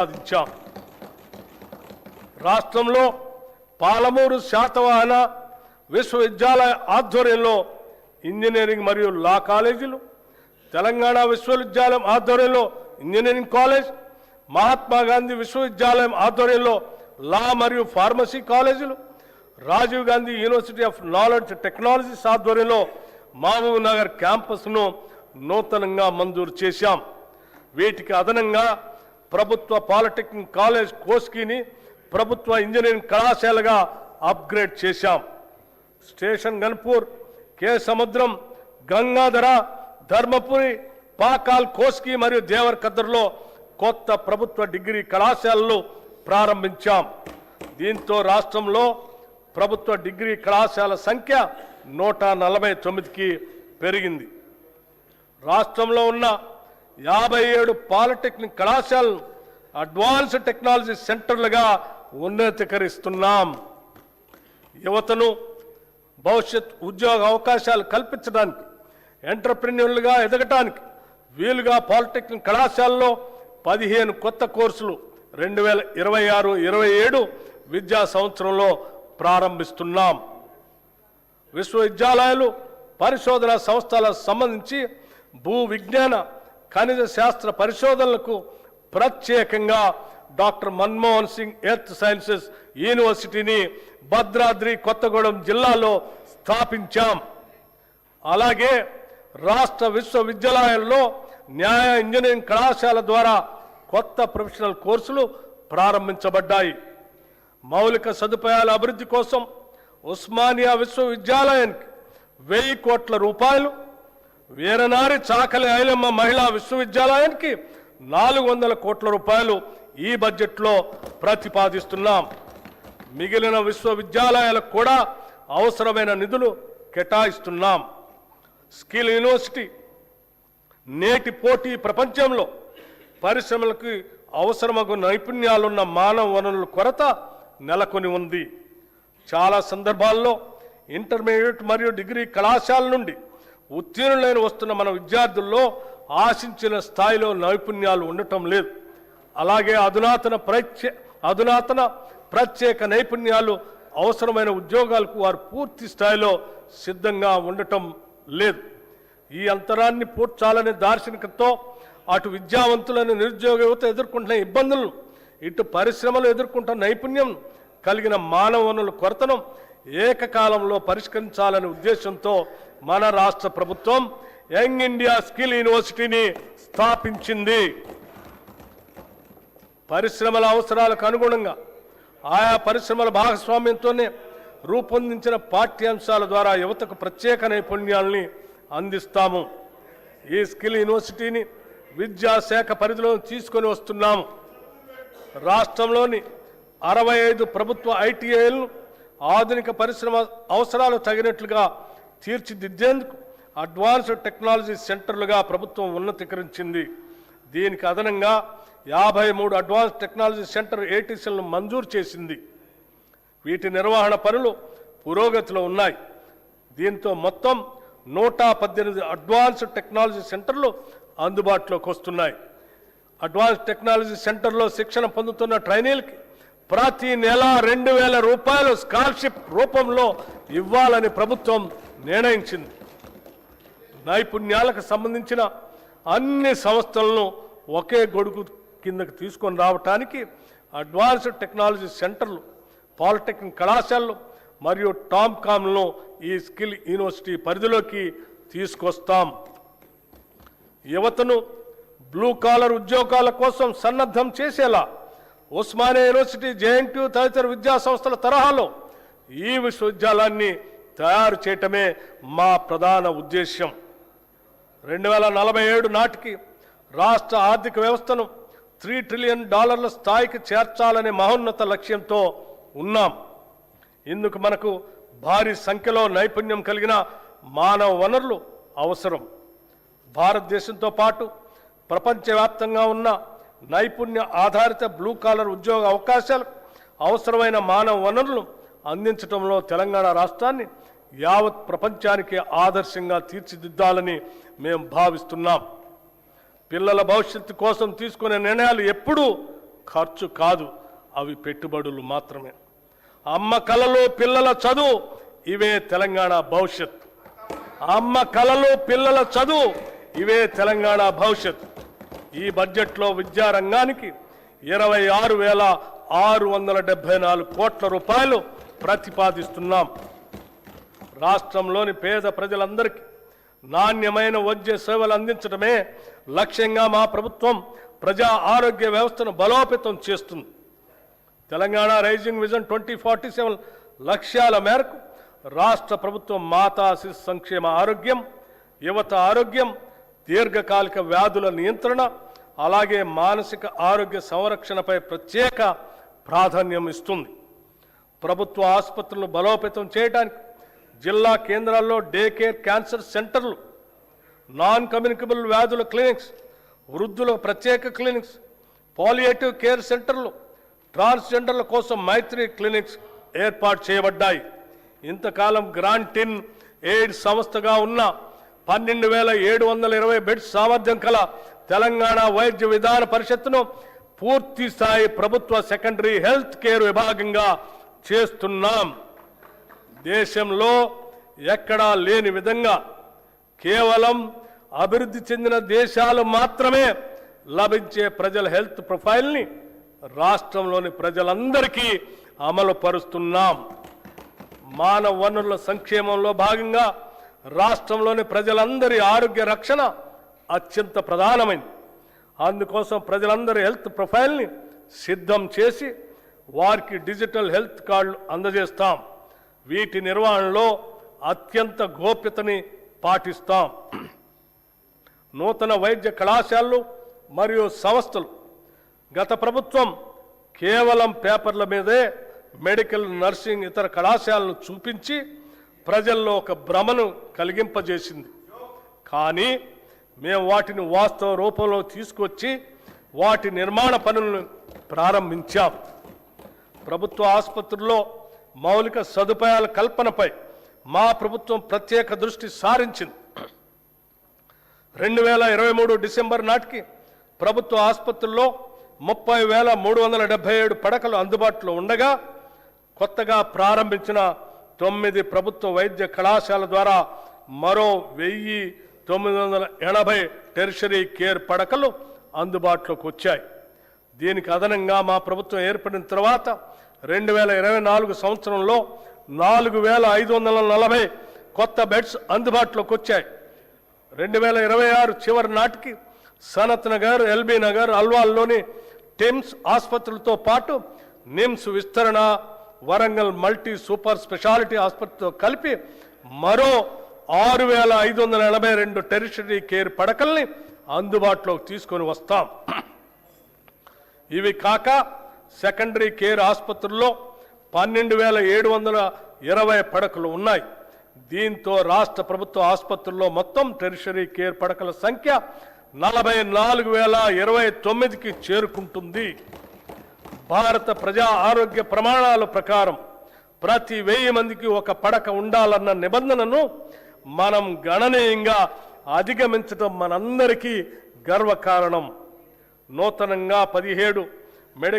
సాధించాం. రాష్ట్రంలో పాలమూరు శాతవాహన విశ్వవిద్యాలయ ఆధ్వర్యంలో ఇంజనీరింగ్ మరియు లా కాలేజీలు, తెలంగాణ విశ్వవిద్యాలయం ఆధ్వర్యంలో ఇంజనీరింగ్ కాలేజ్, మహాత్మా గాంధీ విశ్వవిద్యాలయం ఆధ్వర్యంలో లా మరియు ఫార్మసీ కాలేజీలు, Rajiv Gandhi university of knowledge technologies ఆధ్వర్యంలో మహబూబ్ నగర్ క్యాంపస్ను నూతనంగా మంజూరు చేశాం. వీటికి అదనంగా ప్రభుత్వ పాలిటెక్నిక్ కాలేజ్ కోస్గిని ప్రభుత్వ ఇంజనీరింగ్ కళాశాలగా అప్గ్రేడ్ చేశాం. స్టేషన్ గన్పూర్, కే సముద్రం, గంగాధర, ధర్మపురి, పాకాల్, కోస్గి మరియు దేవరకద్రలో కొత్త ప్రభుత్వ డిగ్రీ కళాశాలలు ప్రారంభించాం. దీంతో రాష్ట్రంలో ప్రభుత్వ డిగ్రీ కళాశాల సంఖ్య 149కి పెరిగింది. రాష్ట్రంలో ఉన్న 57 పాలిటెక్నిక్ కళాశాలను అడ్వాన్స్డ్ టెక్నాలజీ సెంటర్లుగా ఉన్నతీకరిస్తున్నాం. యువతను భవిష్యత్ ఉద్యోగ అవకాశాలు కల్పించడానికి, ఎంటర్ప్రెన్యూర్లుగా ఎదగటానికి వీలుగా పాలిటెక్నిక్ కళాశాలలో 15 కొత్త కోర్సులు 2026-27 విద్యా సంవత్సరంలో ప్రారంభిస్తున్నాం. విశ్వవిద్యాలయాలు, పరిశోధన సంస్థలకు సంబంధించి భూ విజ్ఞాన, ఖనిజ శాస్త్ర పరిశోధనలకు ప్రత్యేకంగా doctor Manmohan Singh earth sciences యూనివర్సిటీని భద్రాద్రి కొత్తగూడెం జిల్లాలో స్థాపించాం. అలాగే రాష్ట్ర విశ్వవిద్యాలయాల్లో న్యాయ ఇంజనీరింగ్ కళాశాల ద్వారా కొత్త ప్రొఫెషనల్ కోర్సులు ప్రారంభించబడ్డాయి. మౌలిక సదుపాయాల అభివృద్ధి కోసం ఉస్మానియా విశ్వవిద్యాలయానికి 1000 కోట్ల రూపాయలు, వీరనారి చాకలి ఐలమ్మ మహిళా విశ్వవిద్యాలయానికి 400 కోట్ల రూపాయలు ఈ బడ్జెట్లో ప్రతిపాదిస్తున్నాం. మిగిలిన విశ్వవిద్యాలయాలకు కూడా అవసరమైన నిధులు కేటాయిస్తున్నాం. స్కిల్ యూనివర్సిటీ నేటి పోటీ ప్రపంచంలో పరిశ్రమలకు అవసరమగు నైపుణ్యాలున్న మానవ వనరుల కొరత నెలకొని ఉంది. చాలా సందర్భాల్లో ఇంటర్మీడియట్ మరియు డిగ్రీ కళాశాల నుండి ఉత్తీర్ణులైన వస్తున్న మన విద్యార్థుల్లో ఆశించిన స్థాయిలో నైపుణ్యాలు ఉండటం లేదు. అలాగే అధునాతన ప్రత్యేక నైపుణ్యాలు అవసరమైన ఉద్యోగాలకు వారు పూర్తి స్థాయిలో సిద్ధంగా ఉండటం లేదు. ఈ అంతరాన్ని పూడ్చాలనే దార్శనికతతో అటు విద్యావంతులను, నిరుద్యోగ యువత ఎదుర్కొంటున్న ఇబ్బందులను, ఇటు పరిశ్రమలు ఎదుర్కొంటున్న నైపుణ్యం కలిగిన మానవ వనరుల కొరతను ఏకకాలంలో పరిష్కరించాలనే ఉద్దేశంతో మన రాష్ట్ర ప్రభుత్వం యంగ్ ఇండియా స్కిల్ యూనివర్సిటీని స్థాపించింది. పరిశ్రమల అవసరాలకు అనుగుణంగా ఆయా పరిశ్రమల భాగస్వామ్యంతోనే రూపొందించిన పాఠ్యాంశాల ద్వారా యువతకు ప్రత్యేక నైపుణ్యాలని అందిస్తాము. ఈ స్కిల్ యూనివర్సిటీని విద్యాశాఖ పరిధిలో తీసుకొని వస్తున్నాము. రాష్ట్రంలోని 65 ప్రభుత్వ ఐటీఐలను ఆధునిక పరిశ్రమ అవసరాలు తగినట్లుగా తీర్చిదిద్దేందుకు అడ్వాన్స్డ్ టెక్నాలజీ సెంటర్లుగా ప్రభుత్వం ఉన్నతీకరించింది. దీనికి అదనంగా 53 అడ్వాన్స్ టెక్నాలజీ సెంటర్ ఏటీసీలను మంజూరు చేసింది. వీటి నిర్వహణ పనులు పురోగతిలో ఉన్నాయి. దీంతో మొత్తం 118 అడ్వాన్స్డ్ టెక్నాలజీ సెంటర్లు అందుబాటులోకి వస్తున్నాయి. అడ్వాన్స్ టెక్నాలజీ సెంటర్లో శిక్షణ పొందుతున్న ట్రైనీలకి ప్రతి నెల 2000 రూపాయలు స్కాలర్షిప్ రూపంలో ఇవ్వాలని ప్రభుత్వం నిర్ణయించింది. నైపుణ్యాలకు సంబంధించిన అన్ని సంస్థలను ఒకే గొడుగు కిందకు తీసుకొని రావటానికి అడ్వాన్స్డ్ టెక్నాలజీ సెంటర్లు, పాలిటెక్నిక్ కళాశాలలు మరియు టామ్కామ్లను ఈ స్కిల్ యూనివర్సిటీ పరిధిలోకి తీసుకొస్తాం. యువతను బ్లూ కాలర్ ఉద్యోగాల కోసం సన్నద్ధం చేసేలా ఉస్మానియా యూనివర్సిటీ, జేఎన్టీయూ తదితర విద్యా సంస్థల తరహాలో ఈ విశ్వవిద్యాలయాన్ని తయారు చేయటమే మా ప్రధాన ఉద్దేశ్యం. 2047 నాటికి రాష్ట్ర ఆర్థిక వ్యవస్థను $3 ట్రిలియన్ స్థాయికి చేర్చాలనే మహోన్నత లక్ష్యంతో ఉన్నాం. ఇందుకు మనకు భారీ సంఖ్యలో నైపుణ్యం కలిగిన మానవ వనరులు అవసరం. భారతదేశంతో పాటు ప్రపంచవ్యాప్తంగా ఉన్న నైపుణ్య ఆధారిత బ్లూ కాలర్ ఉద్యోగ అవకాశాలకు అవసరమైన మానవ వనరులను అందించడంలో తెలంగాణ రాష్ట్రాన్ని యావత్ ప్రపంచానికి ఆదర్శంగా తీర్చిదిద్దాలని మేము భావిస్తున్నాం. పిల్లల భవిష్యత్తు కోసం తీసుకునే నిర్ణయాలు ఎప్పుడూ ఖర్చు కాదు, అవి పెట్టుబడులు మాత్రమే. అమ్మ కలలో పిల్లల చదువు, ఇవే తెలంగాణ భవిష్యత్. అమ్మ కలలో పిల్లల చదువు, ఇవే తెలంగాణ భవిష్యత్. ఈ బడ్జెట్లో విద్యారంగానికి 26,674 కోట్ల రూపాయలు ప్రతిపాదిస్తున్నాం. రాష్ట్రంలోని పేద ప్రజలందరికీ నాణ్యమైన వైద్య సేవలు అందించడమే లక్ష్యంగా మా ప్రభుత్వం ప్రజా ఆరోగ్య వ్యవస్థను బలోపేతం చేస్తుంది. తెలంగాణ రైజింగ్ విజన్ 2047 లక్ష్యాల మేరకు రాష్ట్ర ప్రభుత్వం మాతా శిశు సంక్షేమ ఆరోగ్యం, యువత ఆరోగ్యం, దీర్ఘకాలిక వ్యాధుల నియంత్రణ, అలాగే మానసిక ఆరోగ్య సంరక్షణపై ప్రత్యేక ప్రాధాన్యం ఇస్తుంది. ప్రభుత్వ ఆసుపత్రులను బలోపేతం చేయడానికి జిల్లా కేంద్రాల్లో డే కేర్ క్యాన్సర్ సెంటర్లు, నాన్ కమ్యూనికబుల్ వ్యాధుల క్లినిక్స్, వృద్ధుల ప్రత్యేక క్లినిక్స్, పాలియేటివ్ కేర్ సెంటర్లు, ట్రాన్స్జెండర్ల కోసం మైత్రి క్లినిక్స్ ఏర్పాటు చేయబడ్డాయి. ఇంతకాలం గ్రాంటిన్ ఎయిడ్ సంస్థగా ఉన్న 12,720 బెడ్స్ సామర్థ్యం కల తెలంగాణ వైద్య విధాన పరిషత్తును పూర్తి స్థాయి ప్రభుత్వ సెకండరీ హెల్త్ కేర్ విభాగంగా చేస్తున్నాం. దేశంలో ఎక్కడా లేని విధంగా కేవలం అభివృద్ధి చెందిన దేశాలు మాత్రమే లభించే ప్రజల హెల్త్ ప్రొఫైల్ని రాష్ట్రంలోని ప్రజలందరికీ అమలు పరుస్తున్నాం. మానవ వనరుల సంక్షేమంలో భాగంగా రాష్ట్రంలోని ప్రజలందరి ఆరోగ్య రక్షణ అత్యంత ప్రధానమైంది. అందుకోసం ప్రజలందరి హెల్త్ ప్రొఫైల్ని సిద్ధం చేసి వారికి డిజిటల్ హెల్త్ కార్డులు అందజేస్తాం. వీటి నిర్వహణలో అత్యంత గోప్యతని పాటిస్తాం. నూతన వైద్య కళాశాలలు మరియు సంస్థలు గత ప్రభుత్వం కేవలం పేపర్ల మీదే మెడికల్, నర్సింగ్, ఇతర కళాశాలను చూపించి ప్రజల్లో ఒక భ్రమను కలిగింపజేసింది. కానీ మేము వాటిని వాస్తవ రూపంలో తీసుకొచ్చి వాటి నిర్మాణ పనులను ప్రారంభించాం. ప్రభుత్వ ఆసుపత్రుల్లో మౌలిక సదుపాయాల కల్పనపై మా ప్రభుత్వం ప్రత్యేక దృష్టి సారించింది. 2023 డిసెంబర్ నాటికి ప్రభుత్వ ఆసుపత్రుల్లో 30,377 పడకలు అందుబాటులో ఉండగా కొత్తగా ప్రారంభించిన 9 ప్రభుత్వ వైద్య కళాశాల ద్వారా మరో 1,980 టెరిషరీ కేర్ పడకలు అందుబాటులోకి వచ్చాయి. దీనికి అదనంగా మా ప్రభుత్వం ఏర్పడిన తర్వాత 2024 సంవత్సరంలో 4,540 కొత్త బెడ్స్ అందుబాటులోకి వచ్చాయి. 2026 చివరి నాటికి సనత్ నగర్, ఎల్బీ నగర్, అల్వాల్లోని టిమ్స్ ఆసుపత్రులతో పాటు నిమ్స్ విస్తరణ, వరంగల్ మల్టీ సూపర్ స్పెషాలిటీ ఆసుపత్రితో కలిపి మరో 6,582 టెరిషరీ కేర్ పడకల్ని అందుబాటులోకి తీసుకొని వస్తాం. ఇవి కాక సెకండరీ కేర్ ఆసుపత్రుల్లో 12,720 పడకలు ఉన్నాయి. దీంతో రాష్ట్ర ప్రభుత్వ ఆసుపత్రుల్లో మొత్తం టెరిషరీ కేర్ పడకల సంఖ్య 44,029కి చేరుకుంటుంది. భారత ప్రజా ఆరోగ్య ప్రమాణాల ప్రకారం ప్రతి 1000 మందికి ఒక పడక ఉండాలన్న నిబంధనను మనం గణనీయంగా అధిగమించడం మనందరికీ గర్వకారణం. నూతనంగా 17